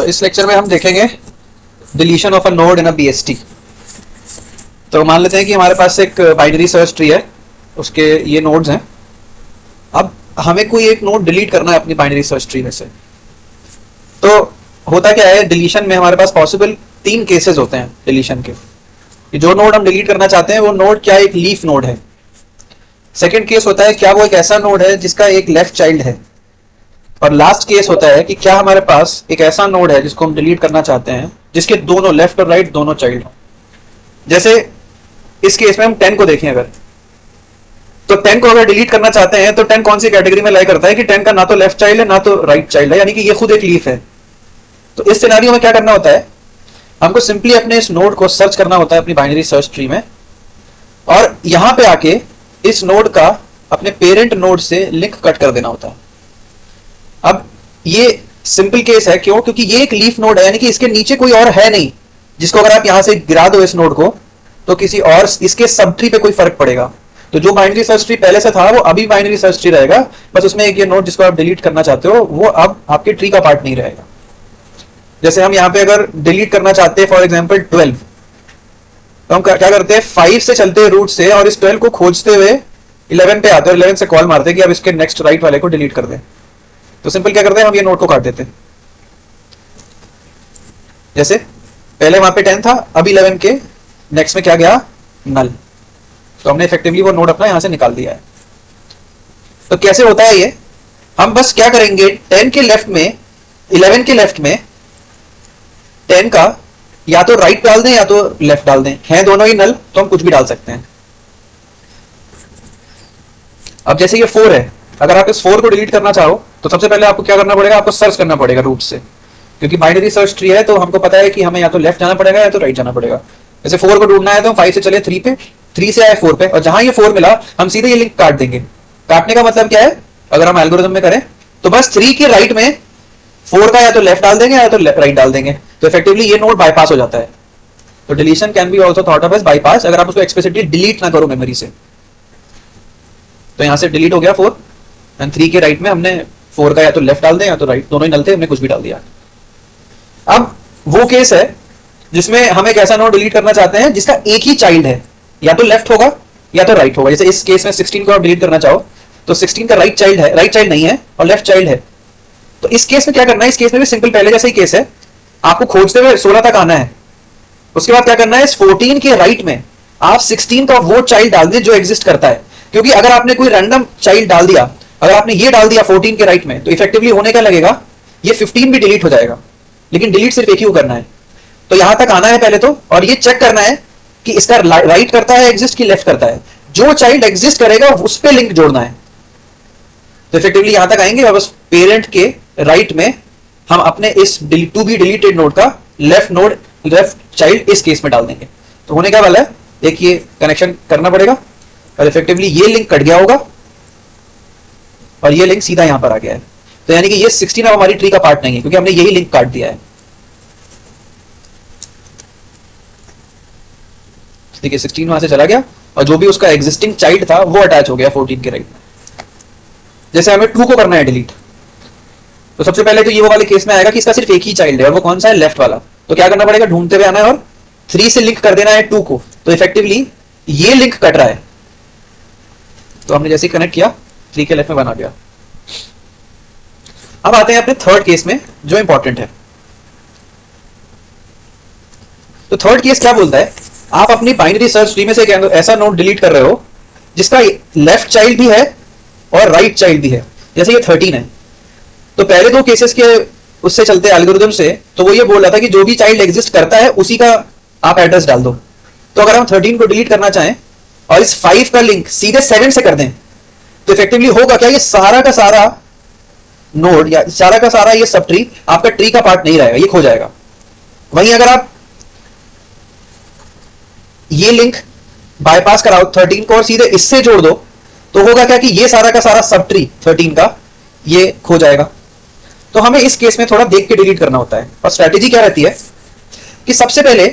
इस लेक्चर में हम देखेंगे deletion of a node in a BST. तो मान लेते हैं कि हमारे पास एक बाइनरी सर्च ट्री है, उसके ये नोड्स हैं। अब हमें कोई एक नोड डिलीट करना है अपनी बाइनरी सर्च ट्री में से। तो होता क्या है, डिलीशन में हमारे पास पॉसिबल 3 केसेस होते हैं डिलीशन के। कि जो नोड हम डिलीट करना चाहते हैं वो नोड क्या एक लीफ नोड है। सेकेंड केस होता है क्या वो एक ऐसा नोड है जिसका एक लेफ्ट चाइल्ड है। और लास्ट केस होता है कि क्या हमारे पास एक ऐसा नोड है जिसको हम डिलीट करना चाहते हैं जिसके दोनों लेफ्ट और राइट दोनों चाइल्ड हो। जैसे इस केस में हम 10 को देखें, अगर तो 10 को अगर डिलीट करना चाहते हैं तो 10 कौन सी कैटेगरी में लाई करता है कि 10 का ना तो लेफ्ट चाइल्ड है ना तो राइट चाइल्ड है, यानी कि ये खुद एक लीफ है। तो इस सिनेरियो में क्या करना होता है, हमको सिंपली अपने इस नोड को सर्च करना होता है अपनी बाइनरी सर्च ट्री में, और यहां पे आके इस नोड का अपने पेरेंट नोड से लिंक कट कर देना होता है। अब ये सिंपल केस है, क्यों? क्योंकि ये एक लीफ नोड है, यानी कि इसके नीचे कोई और है नहीं जिसको अगर आप यहां से गिरा दो इस नोड को तो किसी और इसके सब ट्री पे कोई फर्क पड़ेगा। तो जो बाइनरी सर्च ट्री पहले से था वो अभी बाइनरी सर्च ट्री रहेगा, बस उसमें एक ये नोड जिसको आप डिलीट करना चाहते हो वो अब आपके ट्री का पार्ट नहीं रहेगा। जैसे हम यहाँ पे अगर डिलीट करना चाहते हैं फॉर एग्जाम्पल 12, तो हम क्या करते हैं, 5 से चलते हैं रूट से और इस 12 को खोजते हुए 11 पे आते हैं, 11 से कॉल मारते हैं कि अब इसके नेक्स्ट राइट वाले को डिलीट कर दें। तो सिंपल क्या करते हैं, हम ये नोड को काट देते हैं। जैसे पहले वहां पे 10 था, अब 11 के नेक्स्ट में क्या गया, नल। तो हमने इफेक्टिवली वो नोड अपना यहां से निकाल दिया है। तो कैसे होता है ये, हम बस क्या करेंगे, 10 के लेफ्ट में 11 के लेफ्ट में 10 का या तो राइट डाल दें या तो लेफ्ट डाल दें, हैं दोनों ही नल, तो हम कुछ भी डाल सकते हैं। अब जैसे ये 4 है, अगर आप इस 4 को डिलीट करना चाहो तो सबसे पहले आपको क्या करना पड़ेगा, आपको सर्च करना पड़ेगा रूट से, क्योंकि बाइनरी सर्च ट्री है तो हमको पता है कि हमें या तो लेफ्ट जाना पड़ेगा या तो राइट जाना पड़ेगा। जैसे 4 को ढूंढना है तो 5 से चले 3 पे, 3 से आए 4 पे, और जहां ये 4 मिला हम सीधे ये लिंक काट देंगे। काटने का मतलब क्या है, अगर हम एल्गोरिथम में करें तो बस 3 के राइट में 4 का या तो लेफ्ट डाल देंगे या तो राइट डाल देंगे, तो इफेक्टिवली ये नोड बाईपास हो जाता है। तो deletion can be also thought of as bypass, अगर आप उसको एक्सप्लिसिटली डिलीट ना करो मेमोरी से। तो यहां से डिलीट हो गया 4 एंड 3 के राइट में हमने 4 का या तो लेफ्ट डाल दें या तो राइट, दोनों ही नल थे, हमने कुछ भी डाल दिया। अब वो केस है जिसमें हम एक ऐसा नोड डिलीट करना चाहते हैं जिसका एक ही चाइल्ड है, या तो लेफ्ट होगा या तो राइट होगा। जैसे इस केस में 16 को आप डिलीट करना चाहो तो 16 का राइट चाइल्ड है, राइट चाइल्ड नहीं है और लेफ्ट चाइल्ड है। तो इस केस में क्या करना है, इस केस में भी सिंपल पहले जैसा ही केस है, आपको खोजते हुए 16 तक आना है। उसके बाद क्या करना है, इस 14 के राइट में आप 16 का वो चाइल्ड डाल दें जो एग्जिस्ट करता है, क्योंकि अगर आपने कोई रैंडम चाइल्ड डाल दिया, अगर आपने ये डाल दिया 14 के राइट में, तो इफेक्टिवली होने का लगेगा ये 15 भी डिलीट हो जाएगा, लेकिन डिलीट सिर्फ एक ही को करना है। तो यहां तक आना है पहले तो, और ये चेक करना है कि इसका राइट करता है एग्जिस्ट की लेफ्ट करता है। जो चाइल्ड एग्जिस्ट करेगा उस पर लिंक जोड़ना है। तो इफेक्टिवली यहां तक आएंगे और बस पेरेंट के राइट में हम अपने इस टू बी डिलीटेड नोड का लेफ्ट चाइल्ड इस केस में डाल देंगे। तो होने क्या वाला है, एक ये कनेक्शन करना पड़ेगा और इफेक्टिवली ये लिंक कट गया होगा और ये लिंक सीधा यहां पर आ गया है। तो यानी कि ये 16 अब हमारी ट्री का पार्ट नहीं है, क्योंकि हमने यही लिंक काट दिया है। देखिए 16 वहां से चला गया और जो भी उसका एग्जिस्टिंग चाइल्ड था वो अटैच हो गया 14 के राइट में। जैसे हमें 2 को करना है डिलीट, तो सबसे पहले तो ये वो वाले केस में आएगा कि इसका सिर्फ एक ही चाइल्ड है और वो कौन सा है, लेफ्ट वाला। तो क्या करना पड़ेगा, ढूंढते हुए आना है और 3 से लिंक कर देना है 2 को। तो इफेक्टिवली ये लिंक कट रहा है, तो हमने जैसे कनेक्ट किया 3 के लेफ्ट में 1 आ गया। अब आते हैं अपने थर्ड केस में जो इंपॉर्टेंट है। तो थर्ड केस क्या बोलता है, आप अपनी बाइनरी सर्च ट्री में से एक ऐसा नोड डिलीट कर रहे हो जिसका लेफ्ट चाइल्ड भी है और राइट चाइल्ड भी है। जैसे ये 13 है, तो पहले 2 केसेस के उससे चलते एल्गोरिथम से, तो वो ये बोल रहा था कि जो भी चाइल्ड एग्जिस्ट करता है उसी का आप एड्रेस डाल दो। तो अगर हम 13 को डिलीट करना चाहें और इस 5 का लिंक सीधे 7 से कर दें, तो इफेक्टिवली होगा क्या, ये सारा का सारा नोड या सारा का सारा ये सब ट्री आपका ट्री का पार्ट नहीं रहेगा, ये खो जाएगा। वहीं अगर आप ये लिंक बाईपास कराओ 13 को और सीधे इससे जोड़ दो, तो होगा क्या कि ये सारा का सारा सब ट्री 13 का ये खो जाएगा। तो हमें इस केस में थोड़ा देख के डिलीट करना होता है, और स्ट्रेटेजी क्या रहती है कि सबसे पहले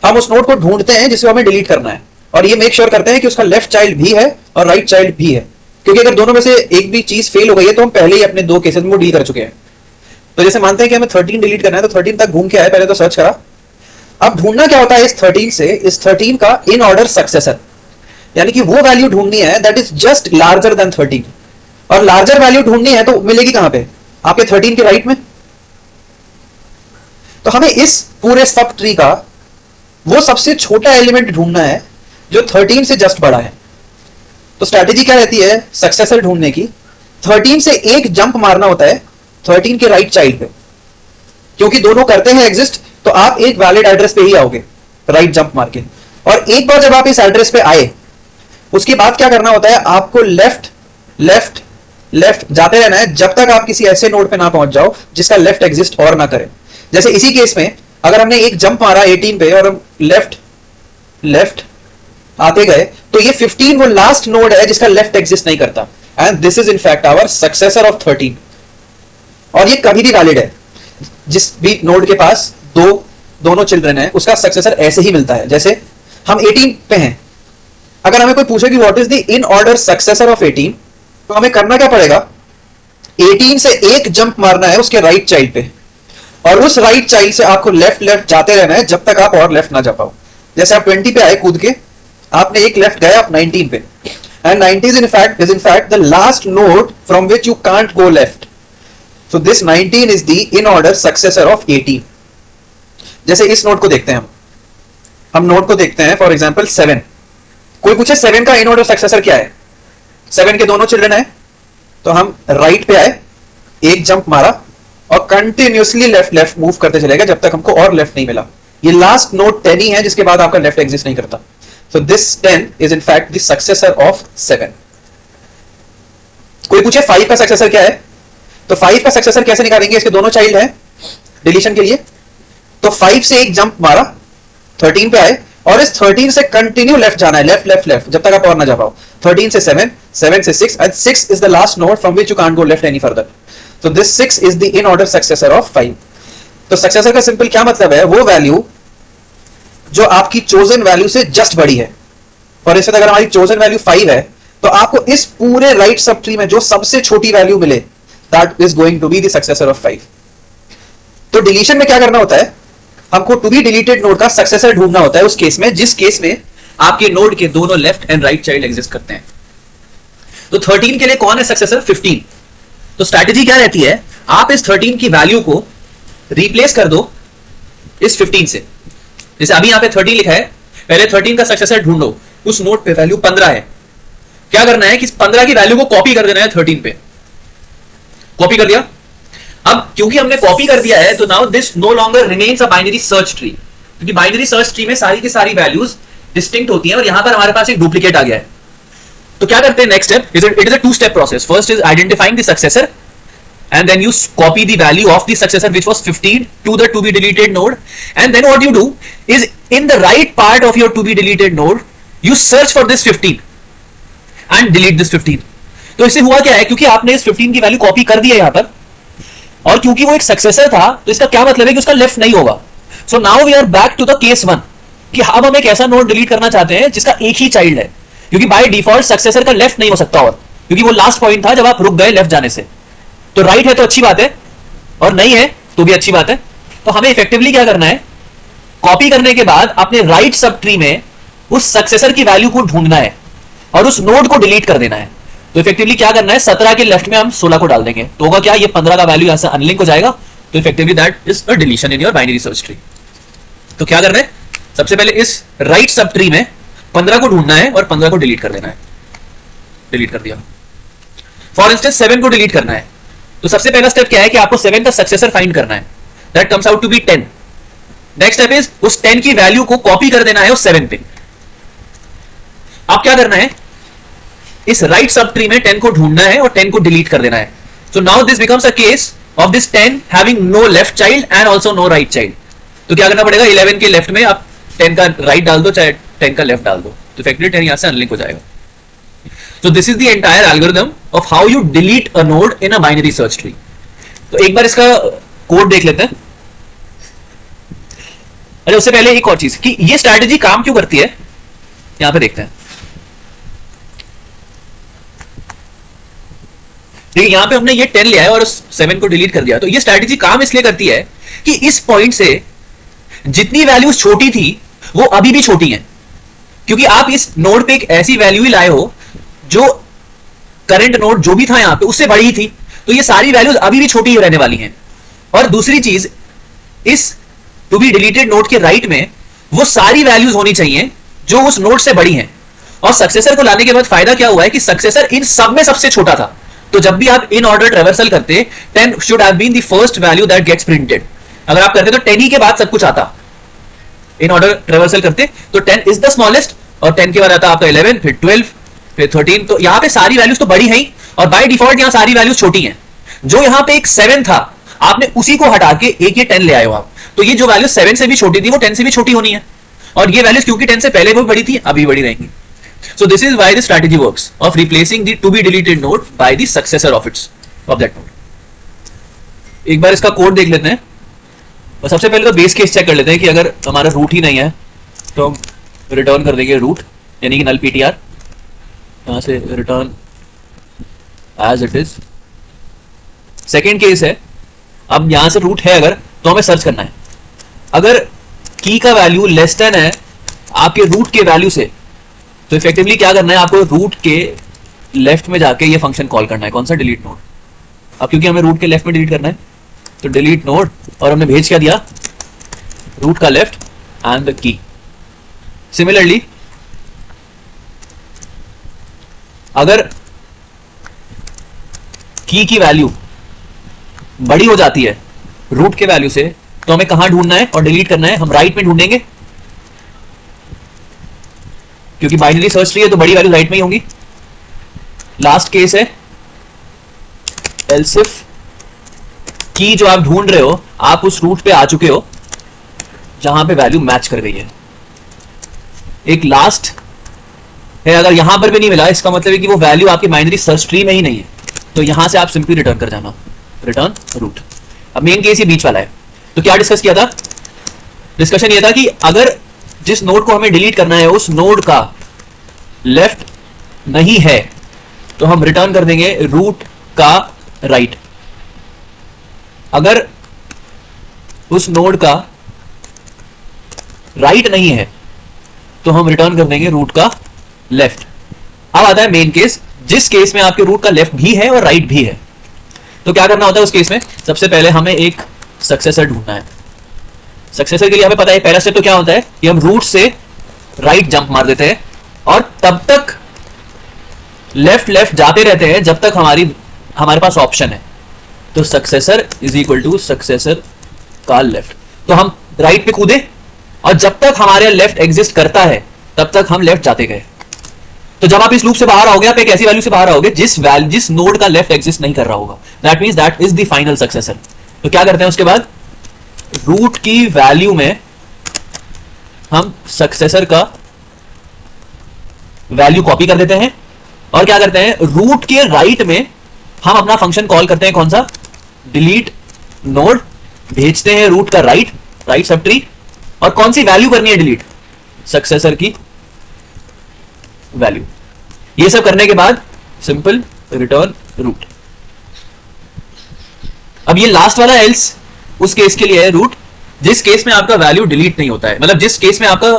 हम उस नोड को ढूंढते हैं जिसे हमें डिलीट करना है, और ये मेक श्योर करते हैं कि उसका लेफ्ट चाइल्ड भी है और राइट चाइल्ड भी है, क्योंकि अगर दोनों में से एक भी चीज फेल हो गई है तो हम पहले ही अपने 2 केसेस में डील कर चुके हैं। तो जैसे मानते हैं कि हमें 13 डिलीट करना है, तो 13 तक घूम के आए, पहले तो सर्च करा। अब ढूंढना क्या होता है इस 13 से, इस 13 का इन ऑर्डर सक्सेसर, यानी कि वो वैल्यू ढूंढनी है that is just larger than 13। और लार्जर वैल्यू ढूंढनी है तो मिलेगी कहां पे, आपके 13 के राइट में। तो हमें इस पूरे सब ट्री का वो सबसे छोटा एलिमेंट ढूंढना है जो 13 से जस्ट बड़ा है। तो स्ट्रैटेजी क्या रहती है सक्सेसर ढूंढने की, 13 से एक जंप मारना होता है 13 के राइट चाइल्ड पे, क्योंकि दोनों करते हैं एग्जिस्ट, तो आप एक वैलिड एड्रेस पे ही आओगे राइट जंप मार के। और एक बार जब आप इस एड्रेस पे आए, उसके बाद क्या करना होता है, आपको लेफ्ट लेफ्ट लेफ्ट जाते रहना है जब तक आप किसी ऐसे नोड पे ना पहुंच जाओ जिसका लेफ्ट एग्जिस्ट और ना करे। जैसे इसी केस में अगर हमने एक जंप मारा 18 पे और हम लेफ्ट लेफ्ट आते गए, तो ये 15 वो लास्ट नोड है जिसका लेफ्ट एग्जिस्ट नहीं करता, and this is in fact our successor of 13। और ये कभी भी वैलिड है, जिस भी नोड के पास दोनों चिल्ड्रन है उसका सक्सेसर ऐसे ही मिलता है। जैसे हम 18 पे हैं, अगर हमें कोई पूछे कि what is the in order successor of 18, तो हमें करना क्या पड़ेगा, 18 से एक जंप मारना है उसके राइट चाइल्ड पे, और उस राइट चाइल्ड से आपको लेफ्ट लेफ्ट जाते रहना है जब तक आप और लेफ्ट ना जा पाओ। जैसे आप 20 पे आए कूद के, आपने एक लेफ्ट गए आप 19 पे, and 90 is in fact the last node from which you can't go left. So this 19 is the in order successor of 18. जैसे इस नोड को देखते हैं हम नोड को देखते हैं फॉर एग्जांपल 7। कोई पूछे 7 का इन ऑर्डर सक्सेसर क्या है, 7 के दोनों चिल्ड्रन है, तो हम राइट पे आए, एक जंप मारा और कंटिन्यूसली लेफ्ट लेफ्ट मूव करते चले गए जब तक हमको और लेफ्ट नहीं मिला। ये लास्ट नोड 10 ही है जिसके बाद आपका लेफ्ट एग्जिस्ट नहीं करता। So this 10 is in fact the successor of 7. कोई पूछे 5 का सक्सेसर क्या है, तो 5 का सक्सेसर कैसे निकालेंगे, इसके दोनों चाइल्ड हैं डिलीशन के लिए, तो 5 से एक जंप मारा 13 पे आए और इस 13 से कंटिन्यू लेफ्ट जाना है, लेफ्ट लेफ्ट लेफ्ट जब तक आप और ना जा पाओ। 13 से 7, 7 से 6 and 6 is the last node from which you can't go left any further. तो this 6 is the in order successor of 5। तो सक्सेसर का सिंपल क्या मतलब है, वो वैल्यू जो आपकी चोजन वैल्यू से जस्ट बड़ी है। और इससे अगर हमारी चोजन वैल्यू 5 है, तो आपको इस पूरे राइट सब ट्री में जो सबसे छोटी वैल्यू मिले that is going to be the successor of 5. तो डिलीशन में क्या करना होता है, हमको टू बी डिलीटेड नोड का सक्सेसर ढूंढना होता है उस केस में जिस केस में आपके नोड के दोनों left and right child exist करते हैं। तो 13 के लिए कौन है सक्सेसर, 15। तो स्ट्रैटेजी क्या रहती है, आप इस 13 की वैल्यू को रिप्लेस कर दो इस 15 से। जैसे अभी यहां पे 13 लिखा है, पहले 13 का सक्सेसर ढूंढो, उस नोड पे वैल्यू 15 है, क्या करना है कि 15 की वैल्यू को कॉपी कर देना है 13 पे। कॉपी कर दिया, अब क्योंकि हमने कॉपी कर दिया है तो now this no longer remains a binary search tree, क्योंकि बाइनरी सर्च ट्री में सारी की सारी वैल्यूज डिस्टिंक्ट होती हैं और यहां पर हमारे पास एक डुप्लीकेट आ गया है। तो क्या करते हैं next step, it is a 2 step process. First is identifying the successor and then you copy the value of the successor which was 15 to the to be deleted node, and then what you do is in the right part of your to be deleted node you search for this 15 and delete this 15। तो इससे हुआ क्या है, क्योंकि आपने इस 15 की value copy कर दी है यहां पर, और क्योंकि वो एक सक्सेसर था तो इसका क्या मतलब है कि उसका लेफ्ट नहीं होगा। So now we are back to the case 1 कि अब हम एक ऐसा नोड डिलीट करना चाहते हैं जिसका एक ही चाइल्ड है, क्योंकि बाय डिफॉल्ट सक्सेसर का लेफ्ट नहीं हो सकता, और क्योंकि वो लास्ट पॉइंट था जब आप रुक गए लेफ्ट जाने से। तो राइट है तो अच्छी बात है, और नहीं है तो भी अच्छी बात है। तो हमें इफेक्टिवली क्या करना है, कॉपी करने के बाद अपने राइट सब ट्री में उस सक्सेसर की वैल्यू को ढूंढना है और उस नोड को डिलीट कर देना है। तो इफेक्टिवली क्या करना है, 17 के लेफ्ट में हम 16 को डाल देंगे, तो होगा क्या, ये 15 का वैल्यू यहां से अनलिंक हो जाएगा। तो effectively that is a deletion in your binary search tree. तो क्या करना है, सबसे पहले इस राइट सब ट्री में 15 को ढूंढना है और 15 को डिलीट कर देना है। डिलीट कर दिया। फॉर इंस्टेंस 7 को डिलीट करना है, तो सबसे पहला स्टेप क्या है कि आपको 7 का सक्सेसर फाइंड करना है, that comes out to be 10। Next step is उस 10 की वैल्यू को कॉपी कर देना है उस 7 पे। अब क्या करना है, इस राइट सब ट्री में 10 को ढूंढना है और 10 को डिलीट कर देना है। So now this becomes a case of this 10 having no left child and also no right child. तो क्या करना पड़ेगा, 11 के लेफ्ट में आप 10 का राइट डाल दो, चाहे 10 का लेफ्ट डाल दो, तो इफेक्टिवली 10 यहां से अनलिंक हो जाएगा। So this is the entire algorithm of how you delete a node in a binary search tree. तो एक बार इसका कोड देख लेते हैं। अच्छा, उससे पहले एक और चीज कि ये स्ट्रैटेजी काम क्यों करती है, यहां पे देखते हैं। ठीक है, यहाँ पे हमने ये 10 लिया है और 7 को डिलीट कर दिया। तो ये स्ट्रैटेजी काम इसलिए करती है कि इस पॉइंट से जितनी वैल्यूज छोटी थी वो अभी भी छोटी हैं, क्योंकि आप इस नोड पे एक ऐसी वैल्यू ही लाए हो जो करंट नोड जो भी था यहां पे उससे बड़ी थी, तो ये सारी वैल्यूज अभी भी छोटी ही रहने वाली हैं। और दूसरी चीज, इस टू बी डिलीटेड नोड के राइट में वो सारी वैल्यूज होनी चाहिए जो उस नोड से बड़ी हैं। और सक्सेसर को लाने के बाद फायदा क्या हुआ है कि सक्सेसर इन सब में सबसे छोटा था, तो जब भी आप इन ऑर्डर ट्रेवर्सल करते 10 should have been the first value that gets printed. अगर आप करते तो 10 ही के बाद सब कुछ आता, इन ऑर्डर ट्रेवर्सल करते तो 10 इज द स्मॉलेस्ट और 10 के बाद आता आपका 11, फिर 12, फिर 13। तो यहां पे सारी वैल्यूज तो बड़ी हैं ही और बाय डिफॉल्ट यहां सारी वैल्यूज छोटी हैं। जो यहां पे एक 7 था आपने उसी को हटा के एक ये 10 ले आए हो आप, तो ये जो वैल्यू 7 से भी छोटी थी वो 10 से भी छोटी होनी है, और ये वैल्यूज क्योंकि 10 से पहले भी बड़ी थी अभी बड़ी रहेंगी। So this is why the strategy works of replacing the to be deleted node by the successor of that node. एक बार इसका कोड देख लेते हैं और सबसे पहले तो बेस केस चेक कर लेते हैं कि अगर हमारा रूट ही नहीं है तो हम रिटर्न कर देंगे रूट, यानी कि नल ptr, यहां से return as it is. Second case है, अब यहां से रूट है अगर तो हमें सर्च करना है, अगर की का वैल्यू लेस देन है आपके रूट के वैल्यू से, तो इफेक्टिवली क्या करना है, आपको रूट के लेफ्ट में जाके ये फंक्शन कॉल करना है। कौन सा? Delete node. अब क्योंकि हमें रूट के लेफ्ट में डिलीट करना है तो डिलीट नोड, और हमने भेज क्या दिया, रूट का left and the key. Similarly अगर की वैल्यू बड़ी हो जाती है रूट के वैल्यू से तो हमें कहां ढूंढना है और डिलीट करना है, हम राइट में ढूंढेंगे, क्योंकि बाइनरी सर्च ट्री है तो बड़ी वैल्यू राइट में ही होंगी। लास्ट केस है एल्स इफ की जो आप ढूंढ रहे हो आप उस रूट पे आ चुके हो जहां पे वैल्यू मैच कर गई है। एक लास्ट है, अगर यहां पर भी नहीं मिला इसका मतलब है कि वो वैल्यू आपकी बाइनरी सर्च ट्री में ही नहीं है, तो यहां से आप सिंपली रिटर्न कर जाना, रिटर्न रूट। अब मेन केस ये बीच वाला है, तो क्या डिस्कस किया था? डिस्कशन ये था कि अगर जिस नोड को हमें डिलीट करना है उस नोड का लेफ्ट नहीं है तो हम रिटर्न कर देंगे रूट का राइट। अगर उस नोड का राइट नहीं है तो हम रिटर्न कर देंगे रूट का लेफ्ट। अब आता है मेन केस, जिस केस में आपके रूट का लेफ्ट भी है और राइट भी है, तो क्या करना होता है उस केस में? सबसे पहले हमें एक सक्सेसर ढूंढना है। सक्सेसर के लिए हमें पता है पहला स्टेप तो क्या होता है कि हम रूट से राइट जंप मार देते हैं और तब तक लेफ्ट जाते रहते हैं जब तक हमारे पास ऑप्शन है। तो successor is equal to successor का लेफ्ट, तो हम राइट पे कूदे और जब तक हमारे लेफ्ट एग्जिस्ट करता है तब तक हम लेफ्ट जाते गए। तो जब आप इस लूप से बाहर आओगे आप एक ऐसी वैल्यू से बाहर आओगे जिस नोड का लेफ्ट एग्जिस्ट नहीं कर रहा होगा, that means that is the final successor. तो क्या करते हैं उसके बाद, रूट की वैल्यू में हम सक्सेसर का वैल्यू कॉपी कर देते हैं और क्या करते हैं, रूट के राइट में हम अपना फंक्शन कॉल करते हैं, कौन सा? Delete node. भेजते हैं रूट का राइट सब ट्री, और कौन सी वैल्यू करनी है डिलीट? सक्सेसर की वैल्यू। ये सब करने के बाद सिंपल रिटर्न रूट। अब ये लास्ट वाला एल्स उस केस के लिए है रूट जिस केस में आपका वैल्यू डिलीट नहीं होता है, मतलब जिस केस में आपका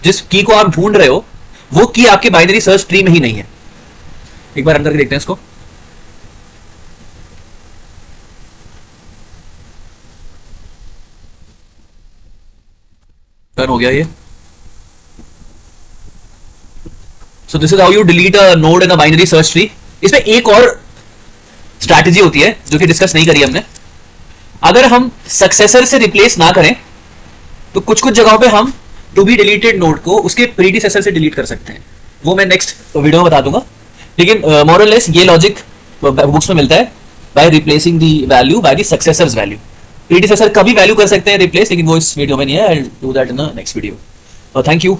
जिस की को आप ढूंढ रहे हो वो की आपके बाइनरी सर्च ट्री में ही नहीं है। एक बार अंदर के देखते हैं इसको। डन हो गया ये। So this is how you delete a node in a binary search tree. इसमें एक और स्ट्रैटेजी होती है जो कि डिस्कस नहीं करी हमने। अगर हम सक्सेसर से रिप्लेस ना करें तो कुछ कुछ जगहों पे हम टू बी डिलीटेड नोड को उसके प्रीडिसेसर से डिलीट कर सकते हैं, वो मैं नेक्स्ट वीडियो में बता दूंगा। लेकिन मोरलेस ये लॉजिक बुक्स में मिलता है, by replacing the value by the successors value. Predecessor का भी वैल्यू कर सकते हैं रिप्लेस, लेकिन वो इस वीडियो में नहीं है। I will do that in the next video. Thank you.